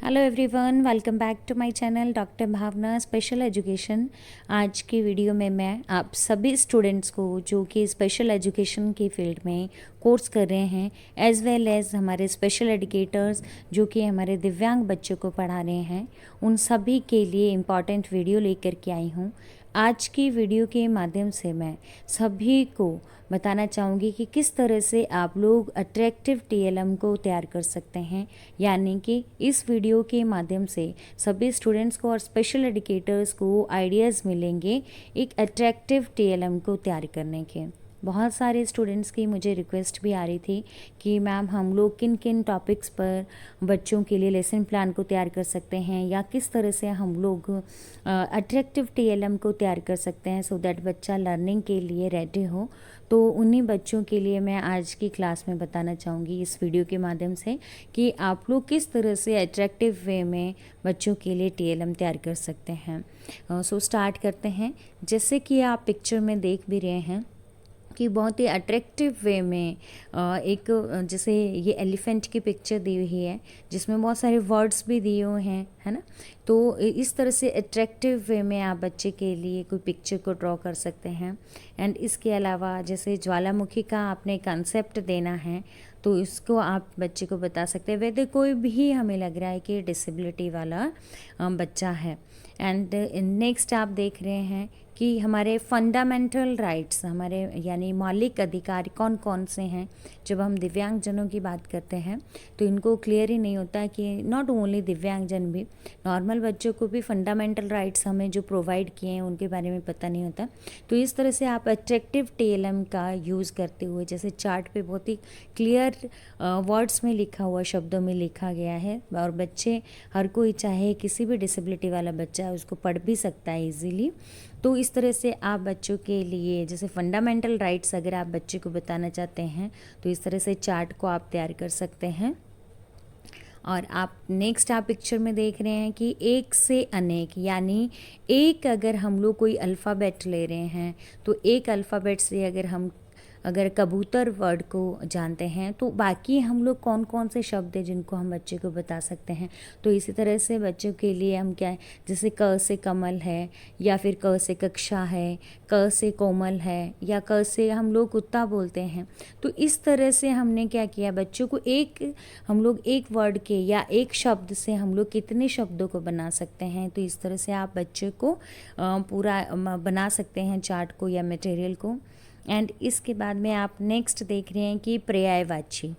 Hello everyone, welcome back to my channel doctor Bhavna special education. आज की video में मैं आप सभी स्टूडेंट्स को जो कि स्पेशल एजुकेशन की फील्ड में कोर्स कर रहे हैं एज वेल एज हमारे स्पेशल एजुकेटर्स जो कि हमारे दिव्यांग बच्चों को पढ़ा रहे हैं, उन सभी के लिए इम्पॉर्टेंट वीडियो लेकर के आई हूँ। आज की वीडियो के माध्यम से मैं सभी को बताना चाहूँगी कि किस तरह से आप लोग अट्रैक्टिव टीएलएम को तैयार कर सकते हैं। यानी कि इस वीडियो के माध्यम से सभी स्टूडेंट्स को और स्पेशल एजुकेटर्स को आइडियाज़ मिलेंगे एक अट्रैक्टिव टीएलएम को तैयार करने के। बहुत सारे स्टूडेंट्स की मुझे रिक्वेस्ट भी आ रही थी कि मैम हम लोग किन किन टॉपिक्स पर बच्चों के लिए लेसन प्लान को तैयार कर सकते हैं या किस तरह से हम लोग अट्रैक्टिव टीएलएम को तैयार कर सकते हैं सो दैट बच्चा लर्निंग के लिए रेडी हो। तो उन्हीं बच्चों के लिए मैं आज की क्लास में बताना चाहूँगी इस वीडियो के माध्यम से कि आप लोग किस तरह से अट्रैक्टिव वे में बच्चों के लिए टीएलएम तैयार कर सकते हैं। सो स्टार्ट करते हैं। जैसे कि आप पिक्चर में देख भी रहे हैं कि बहुत ही अट्रैक्टिव वे में जैसे ये एलिफेंट की पिक्चर दी हुई है जिसमें बहुत सारे वर्ड्स भी दिए हुए हैं, है ना। तो इस तरह से अट्रैक्टिव वे में आप बच्चे के लिए कोई पिक्चर को ड्रॉ कर सकते हैं। एंड इसके अलावा जैसे ज्वालामुखी का आपने कंसेप्ट देना है तो इसको आप बच्चे को बता सकते हैं वैसे कोई भी हमें लग रहा है कि डिसेबिलिटी वाला बच्चा है। एंड नेक्स्ट आप देख रहे हैं कि हमारे फंडामेंटल राइट्स हमारे यानी मौलिक अधिकार कौन कौन से हैं। जब हम दिव्यांगजनों की बात करते हैं तो इनको क्लियर ही नहीं होता कि नॉट ओनली दिव्यांगजन भी नॉर्मल बच्चों को भी फंडामेंटल राइट्स हमें जो प्रोवाइड किए हैं उनके बारे में पता नहीं होता। तो इस तरह से आप अट्रैक्टिव टीएलएम का यूज़ करते हुए जैसे चार्ट पे बहुत ही क्लियर वर्ड्स में लिखा हुआ शब्दों में लिखा गया है और बच्चे हर कोई चाहे किसी भी डिसेबिलिटी वाला बच्चा है उसको पढ़ भी सकता है इजीली। तो इस तरह से आप बच्चों के लिए जैसे फंडामेंटल राइट्स अगर आप बच्चे को बताना चाहते हैं तो इस तरह से चार्ट को आप तैयार कर सकते हैं। और आप नेक्स्ट आप पिक्चर में देख रहे हैं कि एक से अनेक यानी एक अगर हम लोग कोई अल्फ़ाबेट ले रहे हैं तो एक अल्फ़ाबेट से अगर कबूतर वर्ड को जानते हैं तो बाकी हम लोग कौन कौन से शब्द हैं जिनको हम बच्चे को बता सकते हैं। तो इसी तरह से बच्चों के लिए हम क्या है जैसे क से कमल है या फिर क से कक्षा है, क से कोमल है या क से हम लोग कुत्ता बोलते हैं। तो इस तरह से हमने क्या किया बच्चों को हम लोग एक वर्ड के या एक शब्द से हम लोग कितने शब्दों को बना सकते हैं। तो इस तरह से आप बच्चे को पूरा बना सकते हैं चार्ट को या मटेरियल को। एंड इसके बाद में आप नेक्स्ट देख रहे हैं कि पर्यायवाची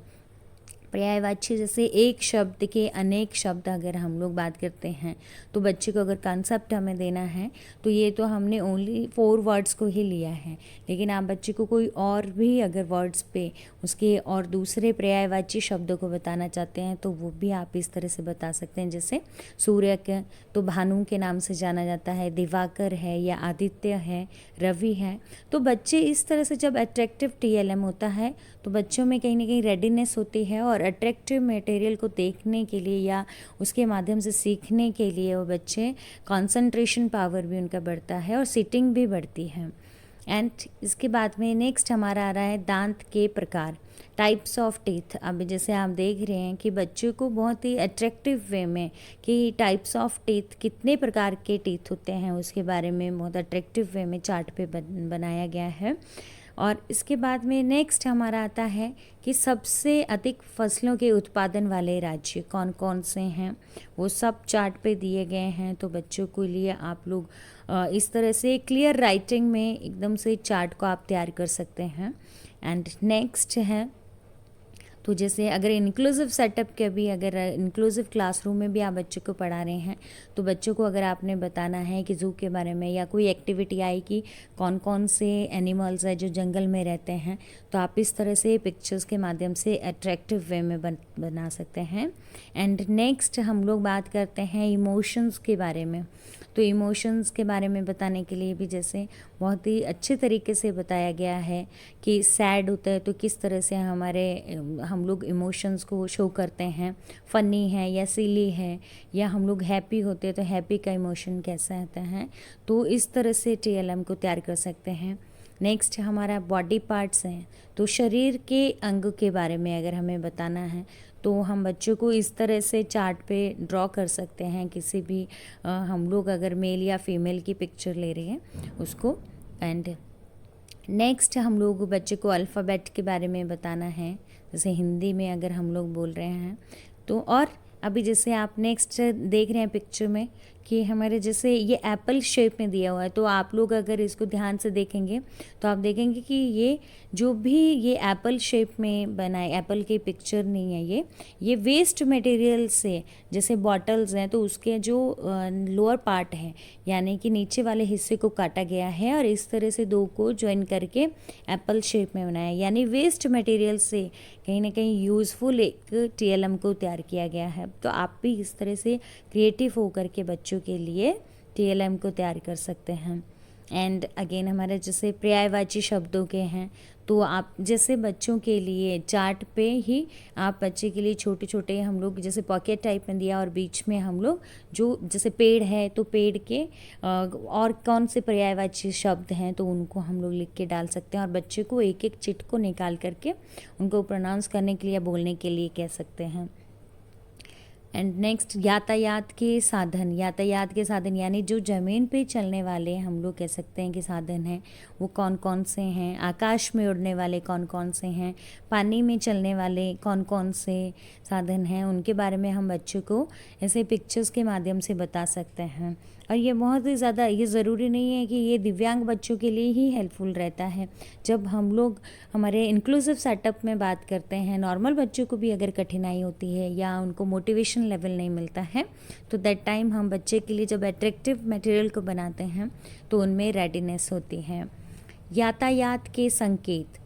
जैसे एक शब्द के अनेक शब्द अगर हम लोग बात करते हैं तो बच्चे को अगर कंसेप्ट हमें देना है तो ये तो हमने ओनली 4 वर्ड्स को ही लिया है, लेकिन आप बच्चे को कोई और भी अगर वर्ड्स पे उसके और दूसरे पर्यायवाची शब्दों को बताना चाहते हैं तो वो भी आप इस तरह से बता सकते हैं। जैसे सूर्य के तो भानु के नाम से जाना जाता है, दिवाकर है या आदित्य है, रवि है। तो बच्चे इस तरह से जब अट्रैक्टिव टीएलएम होता है तो बच्चों में कहीं ना कहीं रेडीनेस होती है और अट्रैक्टिव मटेरियल को देखने के लिए या उसके माध्यम से सीखने के लिए वो बच्चे कंसंट्रेशन पावर भी उनका बढ़ता है और सिटिंग भी बढ़ती है। एंड इसके बाद में नेक्स्ट हमारा आ रहा है दांत के प्रकार, टाइप्स ऑफ टीथ। अब जैसे आप देख रहे हैं कि बच्चों को बहुत ही अट्रैक्टिव वे में कि टाइप्स ऑफ टीथ कितने प्रकार के टीथ होते हैं उसके बारे में बहुत अट्रैक्टिव वे में चार्ट पे बनाया गया है। और इसके बाद में नेक्स्ट हमारा आता है कि सबसे अधिक फसलों के उत्पादन वाले राज्य कौन कौन से हैं वो सब चार्ट पे दिए गए हैं। तो बच्चों के लिए आप लोग इस तरह से क्लियर राइटिंग में एकदम से चार्ट को आप तैयार कर सकते हैं। एंड नेक्स्ट है तो जैसे अगर इंक्लूसिव सेटअप के भी अगर इंक्लूसिव क्लासरूम में भी आप बच्चों को पढ़ा रहे हैं तो बच्चों को अगर आपने बताना है कि ज़ू के बारे में या कोई एक्टिविटी आई कि कौन कौन से एनिमल्स है जो जंगल में रहते हैं तो आप इस तरह से पिक्चर्स के माध्यम से अट्रैक्टिव वे में बना सकते हैं। एंड नेक्स्ट हम लोग बात करते हैं इमोशंस के बारे में। तो इमोशंस के बारे में बताने के लिए भी जैसे बहुत ही अच्छे तरीके से बताया गया है कि सैड होता है तो किस तरह से हम लोग इमोशंस को शो करते हैं, फ़नी है या सिली है, या हम लोग हैप्पी होते हैं तो हैप्पी का इमोशन कैसा आता है। तो इस तरह से टीएलएम को तैयार कर सकते हैं। नेक्स्ट हमारा बॉडी पार्ट्स हैं तो शरीर के अंग के बारे में अगर हमें बताना है तो हम बच्चों को इस तरह से चार्ट पे ड्रॉ कर सकते हैं, किसी भी हम लोग अगर मेल या फीमेल की पिक्चर ले रहे हैं उसको। एंड नेक्स्ट हम लोग बच्चे को अल्फ़ाबेट के बारे में बताना है, जैसे हिंदी में अगर हम लोग बोल रहे हैं तो। और अभी जैसे आप नेक्स्ट देख रहे हैं पिक्चर में कि हमारे जैसे ये एप्पल शेप में दिया हुआ है, तो आप लोग अगर इसको ध्यान से देखेंगे तो आप देखेंगे कि ये जो भी ये एप्पल शेप में बना है, एप्पल की पिक्चर नहीं है ये वेस्ट मटेरियल से, जैसे बॉटल्स हैं तो उसके जो लोअर पार्ट है यानी कि नीचे वाले हिस्से को काटा गया है और इस तरह से दो को ज्वाइन करके एप्पल शेप में बनाया, यानी वेस्ट मटेरियल से कहीं ना कहीं यूज़फुल एक TLM को तैयार किया गया है। तो आप भी इस तरह से क्रिएटिव होकर के बच्चों के लिए TLM को तैयार कर सकते हैं। एंड अगेन हमारे जैसे पर्यायवाची शब्दों के हैं, तो आप जैसे बच्चों के लिए चार्ट पे ही आप बच्चे के लिए छोटे छोटे हम लोग जैसे पॉकेट टाइप में दिया और बीच में हम लोग जो जैसे पेड़ है तो पेड़ के और कौन से पर्यायवाची शब्द हैं तो उनको हम लोग लिख के डाल सकते हैं और बच्चे को एक एक चिट को निकाल करके उनको प्रोनाउंस करने के लिए बोलने के लिए कह सकते हैं। एंड नेक्स्ट यातायात के साधन यानी जो ज़मीन पे चलने वाले हम लोग कह सकते हैं कि साधन हैं वो कौन कौन से हैं, आकाश में उड़ने वाले कौन कौन से हैं, पानी में चलने वाले कौन कौन से साधन हैं, उनके बारे में हम बच्चों को ऐसे पिक्चर्स के माध्यम से बता सकते हैं। और ये बहुत ही ज़्यादा, ये ज़रूरी नहीं है कि ये दिव्यांग बच्चों के लिए ही हेल्पफुल रहता है। जब हम लोग हमारे इंक्लूसिव सेटअप में बात करते हैं, नॉर्मल बच्चों को भी अगर कठिनाई होती है या उनको मोटिवेशन लेवल नहीं मिलता है तो दैट टाइम हम बच्चे के लिए जब एट्रैक्टिव मटेरियल को बनाते हैं तो उनमें रेडीनेस होती है। यातायात के संकेत,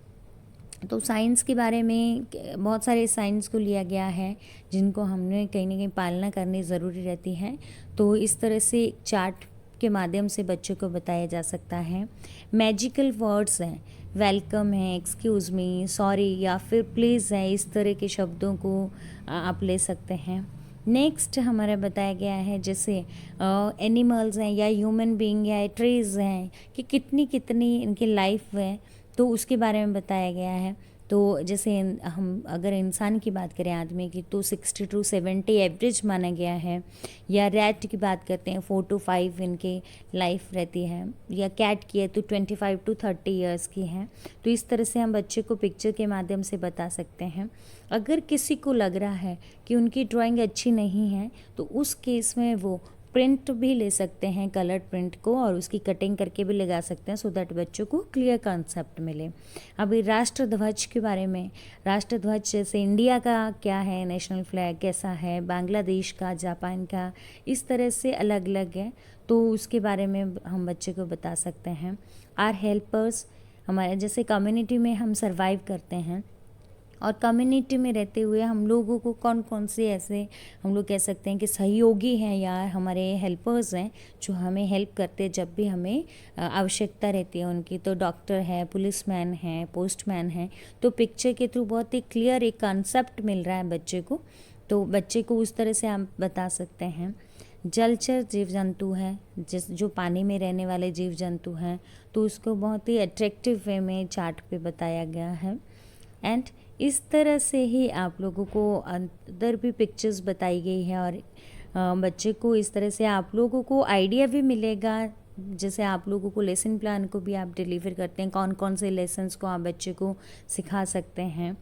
तो साइंस के बारे में बहुत सारे साइंस को लिया गया है जिनको हमने कहीं ना कहीं पालना करनी ज़रूरी रहती है, तो इस तरह से चार्ट के माध्यम से बच्चों को बताया जा सकता है। मैजिकल वर्ड्स हैं, वेलकम है, एक्सक्यूज़ मी, सॉरी या फिर प्लीज़ है, इस तरह के शब्दों को आप ले सकते हैं। नेक्स्ट हमारा बताया गया है जैसे एनिमल्स हैं या ह्यूमन बीइंग या ट्रीज़ हैं कि कितनी कितनी इनकी लाइफ है, तो उसके बारे में बताया गया है। तो जैसे हम अगर इंसान की बात करें आदमी की तो 60 to 70 एवरेज माना गया है, या रैट की बात करते हैं 4 to 5 इनकी लाइफ रहती है, या कैट की है तो 25 to 30 ईयर्स की है। तो इस तरह से हम बच्चे को पिक्चर के माध्यम से बता सकते हैं। अगर किसी को लग रहा है कि उनकी ड्राइंग अच्छी नहीं है तो उस केस में वो प्रिंट भी ले सकते हैं, कलर्ड प्रिंट को, और उसकी कटिंग करके भी लगा सकते हैं सो दैट बच्चों को क्लियर कॉन्सेप्ट मिले। अभी राष्ट्र ध्वज के बारे में, राष्ट्र ध्वज जैसे इंडिया का क्या है, नेशनल फ्लैग कैसा है, बांग्लादेश का, जापान का, इस तरह से अलग अलग है, तो उसके बारे में हम बच्चे को बता सकते हैं। आर हेल्पर्स, हमारे जैसे कम्युनिटी में हम सर्वाइव करते हैं और कम्युनिटी में रहते हुए हम लोगों को कौन कौन से ऐसे हम लोग कह सकते हैं कि सहयोगी हैं या हमारे हेल्पर्स हैं जो हमें हेल्प करते हैं जब भी हमें आवश्यकता रहती है उनकी। तो डॉक्टर है, पुलिसमैन है, पोस्टमैन है। तो पिक्चर के थ्रू बहुत ही क्लियर एक कॉन्सेप्ट मिल रहा है बच्चे को, तो बच्चे को उस तरह से हम बता सकते हैं। जलचर जीव जंतु है, जो पानी में रहने वाले जीव जंतु हैं, तो उसको बहुत ही अट्रैक्टिव वे में चार्ट पे बताया गया है। एंड इस तरह से ही आप लोगों को अंदर भी पिक्चर्स बताई गई है और बच्चे को इस तरह से आप लोगों को आइडिया भी मिलेगा। जैसे आप लोगों को लेसन प्लान को भी आप डिलीवर करते हैं, कौन कौन से लेसन्स को आप बच्चे को सिखा सकते हैं,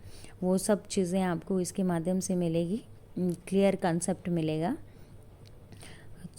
वो सब चीज़ें आपको इसके माध्यम से मिलेगी, क्लियर कंसेप्ट मिलेगा।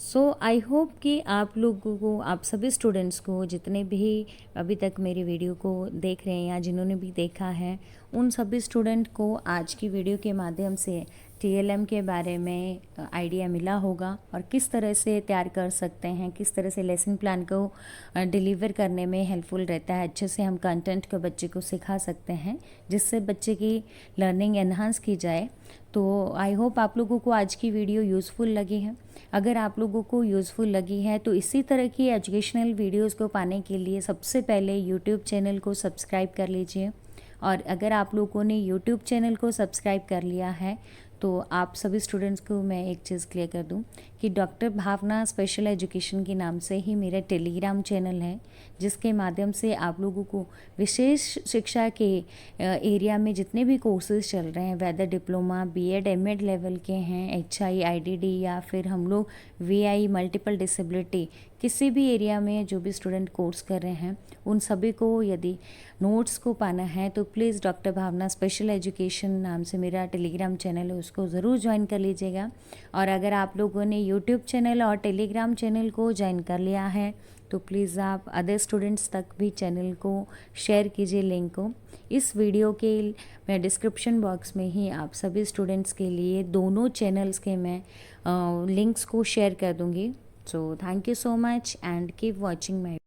सो आई होप कि आप लोगों को, आप सभी स्टूडेंट्स को, जितने भी अभी तक मेरी वीडियो को देख रहे हैं या जिन्होंने भी देखा है, उन सभी स्टूडेंट को आज की वीडियो के माध्यम से TLM के बारे में आइडिया मिला होगा और किस तरह से तैयार कर सकते हैं, किस तरह से लेसन प्लान को डिलीवर करने में हेल्पफुल रहता है। अच्छे से हम कंटेंट को बच्चे को सिखा सकते हैं जिससे बच्चे की लर्निंग एनहांस की जाए। तो आई होप आप लोगों को आज की वीडियो यूज़फुल लगी है। अगर आप लोगों को यूज़फुल लगी है तो इसी तरह की एजुकेशनल वीडियोस को पाने के लिए सबसे पहले यूट्यूब चैनल को सब्सक्राइब कर लीजिए, और अगर आप लोगों ने यूट्यूब चैनल को सब्सक्राइब कर लिया है तो आप सभी स्टूडेंट्स को मैं एक चीज़ क्लियर कर दूं कि डॉक्टर भावना स्पेशल एजुकेशन के नाम से ही मेरा टेलीग्राम चैनल है, जिसके माध्यम से आप लोगों को विशेष शिक्षा के एरिया में जितने भी कोर्सेज चल रहे हैं, whether diploma, BEd, MEd level के हैं, एचआई, आईडीडी या फिर हम लोग वीआई, मल्टीपल डिसेबिलिटी, किसी भी एरिया में जो भी स्टूडेंट कोर्स कर रहे हैं उन सभी को यदि नोट्स को पाना है तो please doctor Bhavna special education नाम से मेरा टेलीग्राम चैनल है, उसको ज़रूर ज्वाइन कर लीजिएगा। और अगर आप लोगों ने यूट्यूब चैनल और टेलीग्राम चैनल को ज्वाइन कर लिया है तो प्लीज़ आप अदर स्टूडेंट्स तक भी चैनल को शेयर कीजिए लिंक को। इस वीडियो के मैं डिस्क्रिप्शन बॉक्स में ही आप सभी स्टूडेंट्स के लिए दोनों चैनल्स के मैं लिंक्स को शेयर कर दूँगी। So thank you so much and keep watching my